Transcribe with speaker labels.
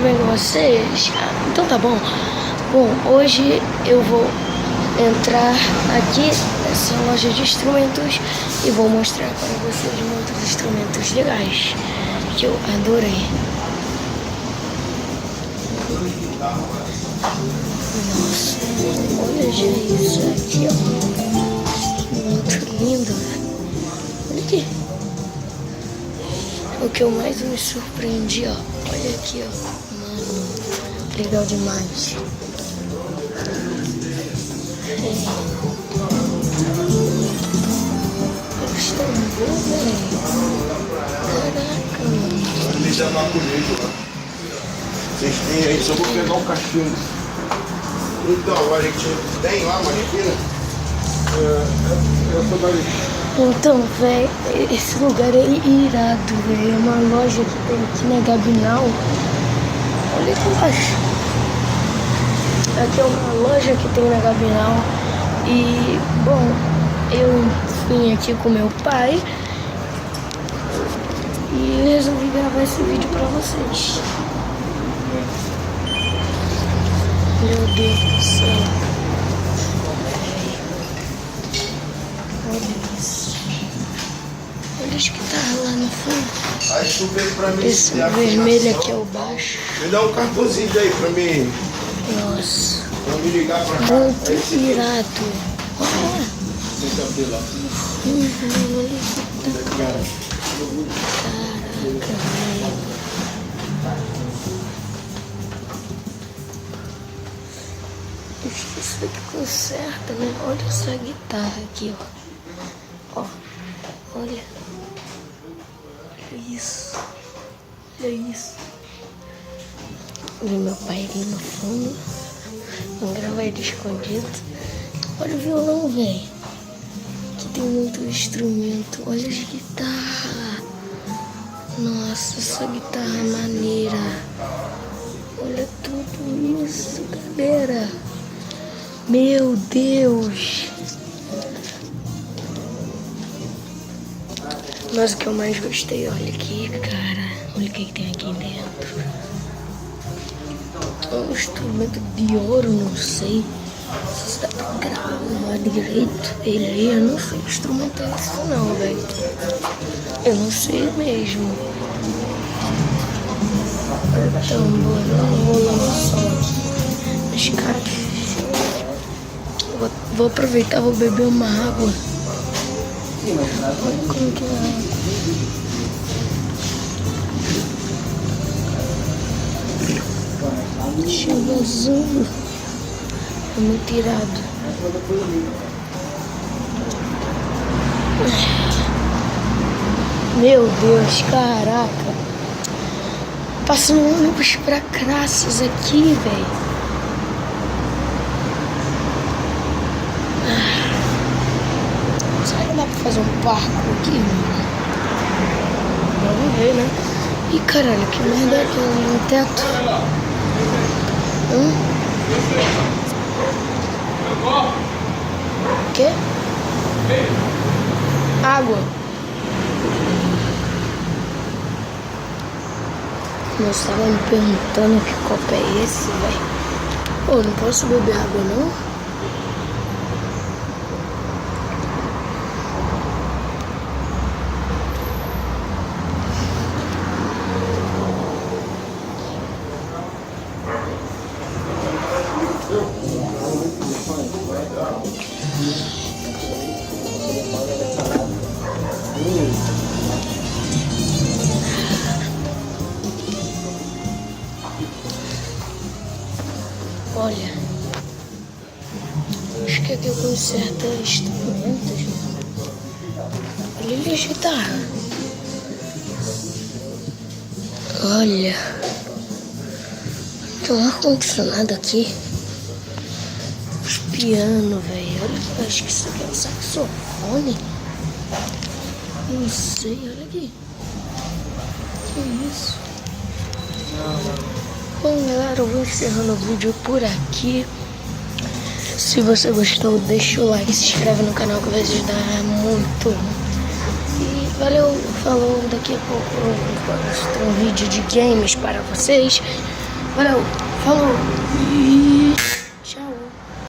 Speaker 1: tudo bem com vocês? Então tá bom. Bom, hoje eu vou entrar aqui nessa loja de instrumentos e vou mostrar para vocês muitos instrumentos legais que eu adorei. Nossa, olha já isso aqui, ó. Muito lindo. Olha aqui. O que eu mais me surpreendi, ó. Olha aqui, ó. Mano, legal demais. Eles estão bons, velho. Caraca, mano.
Speaker 2: Eles já não comigo lá. Vocês têm aí, só vou pegar um cachimbo. Então, a gente tem lá uma esquina. Eu sou da...
Speaker 1: Então, velho, esse lugar é irado, velho. É uma loja que tem aqui na Gabinal. Olha aqui embaixo. Aqui é uma loja que tem na Gabinal. E, bom, eu vim aqui com meu pai e resolvi gravar esse vídeo pra vocês. Meu Deus do céu. Olha isso. Olha as guitarras lá no fundo.
Speaker 2: Aí tu veio pra mim.
Speaker 1: Esse vermelho aqui é o baixo.
Speaker 2: Me dá um cartãozinho aí pra mim.
Speaker 1: Nossa.
Speaker 2: Pra me ligar pra cá.
Speaker 1: Muito irado. Olha.
Speaker 2: Sem cabelo lá.
Speaker 1: Caraca, velho. Isso aqui conserta, né? Olha essa guitarra aqui, ó. Ó, olha. Olha isso. Olha isso. Olha meu pai ali no fundo. Vamos gravar ele escondido. Olha o violão, velho. Aqui tem muito instrumento. Olha as guitarras. Nossa, essa guitarra é maneira. Olha tudo isso, galera. Meu Deus. Mas o que eu mais gostei, olha aqui, cara. Olha o que tem aqui dentro. Um instrumento de ouro, não sei. Se dá pra gravar direito ele. Eu não sei que instrumento é esse não, velho. Eu não sei mesmo. Tamborão, rolando som aqui. Mas, cara, vou aproveitar, vou beber uma água. Olha como que é a água. Chuva azul. É muito irado. Meu Deus, caraca. Passando um ônibus pra Craças aqui, velho. Será que dá pra fazer um parco aqui, mano? Vamos ver, né? Ih, caralho, que merda é aquela no teto? O quê? Água. Moço estava me perguntando que copo é esse, velho. Pô, não posso beber água, não? Olha, acho que aqui eu conserto instrumentos, né? Olha ali a guitarra. Olha, tem um ar-condicionado aqui. Os pianos, velho. Olha, acho que isso aqui é um saxofone. Não sei, olha aqui. Que isso? Bom, galera, eu vou encerrando o vídeo por aqui. Se você gostou, deixa o like, se inscreve no canal que vai ajudar muito. E valeu, falou, daqui a pouco eu vou mostrar um vídeo de games para vocês. Valeu, falou. E...